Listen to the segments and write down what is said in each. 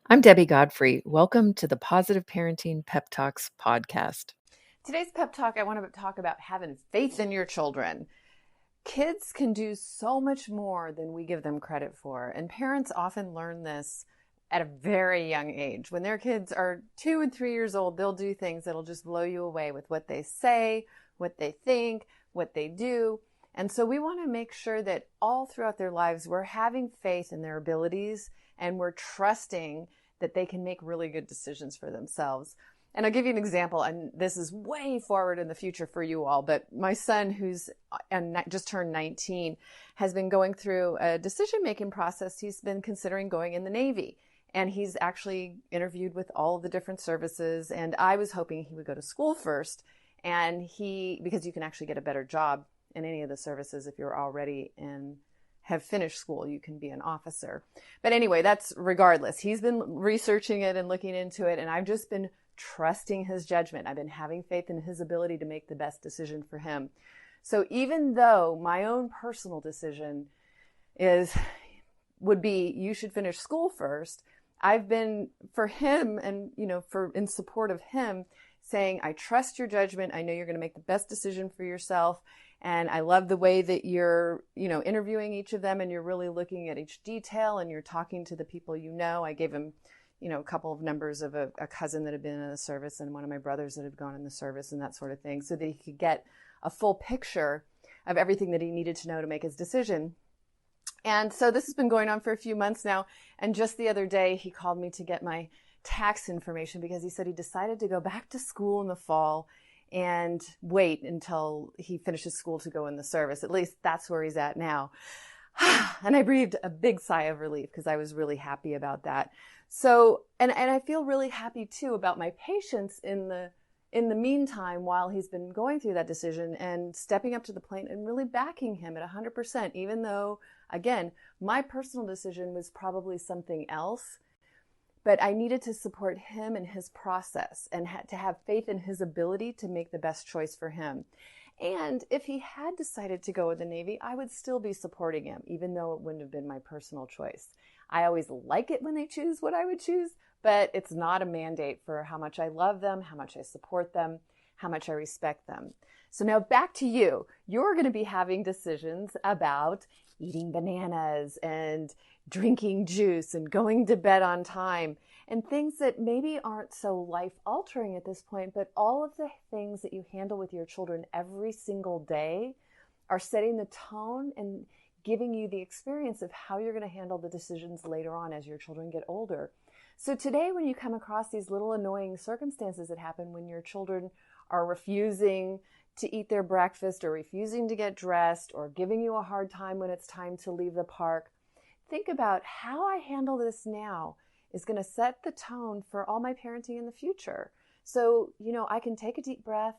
I'm Debbie Godfrey. Welcome to the Positive Parenting Pep Talks podcast. Today's pep talk, I want to talk about having faith in your children. Kids can do so much more than we give them credit for, and parents often learn this at a very young age. When their kids are 2 and 3 years old, they'll do things that'll just blow you away with what they say, what they think, what they do. And so we want to make sure that all throughout their lives, we're having faith in their abilities and we're trusting that they can make really good decisions for themselves. And I'll give you an example, and this is way forward in the future for you all, but my son, who's just turned 19, has been going through a decision-making process. He's been considering going in the Navy, and he's actually interviewed with all of the different services, and I was hoping he would go to school first, and because you can actually get a better job in any of the services if you're already have finished school, you can be an officer. But anyway, that's regardless. He's been researching it and looking into it, and I've just been trusting his judgment. I've been having faith in his ability to make the best decision for him. So even though my own personal decision would be you should finish school first, I've been for him and in support of him saying, I trust your judgment. I know you're going to make the best decision for yourself. And I love the way that you're, interviewing each of them and you're really looking at each detail and you're talking to the people I gave him a couple of numbers of a cousin that had been in the service and one of my brothers that had gone in the service and that sort of thing, so that he could get a full picture of everything that he needed to know to make his decision. And so this has been going on for a few months now. And just the other day, he called me to get my tax information because he said he decided to go back to school in the fall and wait until he finishes school to go in the service. At least that's where he's at now. And I breathed a big sigh of relief because I was really happy about that. So, and I feel really happy too about my patience in the meantime while he's been going through that decision and stepping up to the plate and really backing him at 100%, even though, again, my personal decision was probably something else. But I needed to support him in his process and to have faith in his ability to make the best choice for him. And if he had decided to go with the Navy, I would still be supporting him, even though it wouldn't have been my personal choice. I always like it when they choose what I would choose, but it's not a mandate for how much I love them, how much I support them, how much I respect them. So now back to you. You're going to be having decisions about eating bananas and drinking juice and going to bed on time and things that maybe aren't so life-altering at this point, but all of the things that you handle with your children every single day are setting the tone and giving you the experience of how you're going to handle the decisions later on as your children get older. So today, when you come across these little annoying circumstances that happen when your children are refusing to eat their breakfast or refusing to get dressed or giving you a hard time when it's time to leave the park, think about how I handle this now is going to set the tone for all my parenting in the future. So, I can take a deep breath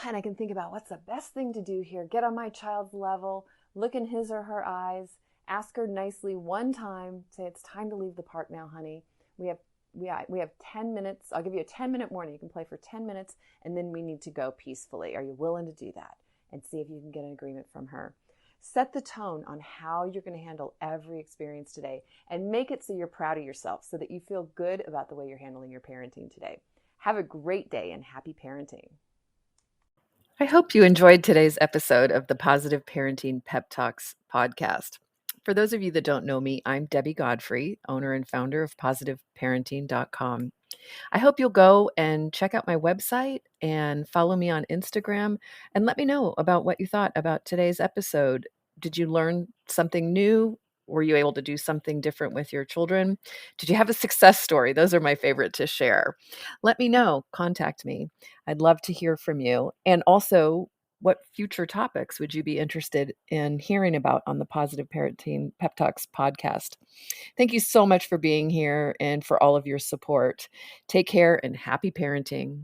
and I can think about what's the best thing to do here. Get on my child's level, look in his or her eyes, ask her nicely one time, say, it's time to leave the park now, honey. We have 10 minutes. I'll give you a 10-minute warning. You can play for 10 minutes and then we need to go peacefully. Are you willing to do that? And see if you can get an agreement from her. Set the tone on how you're going to handle every experience today and make it so you're proud of yourself so that you feel good about the way you're handling your parenting today. Have a great day and happy parenting. I hope you enjoyed today's episode of the Positive Parenting Pep Talks podcast. For those of you that don't know me, I'm Debbie Godfrey, owner and founder of positiveparenting.com. I hope you'll go and check out my website and follow me on Instagram and let me know about what you thought about today's episode. Did you learn something new? Were you able to do something different with your children? Did you have a success story? Those are my favorite to share. Let me know. Contact me. I'd love to hear from you. And also, what future topics would you be interested in hearing about on the Positive Parenting Pep Talks podcast? Thank you so much for being here and for all of your support. Take care and happy parenting.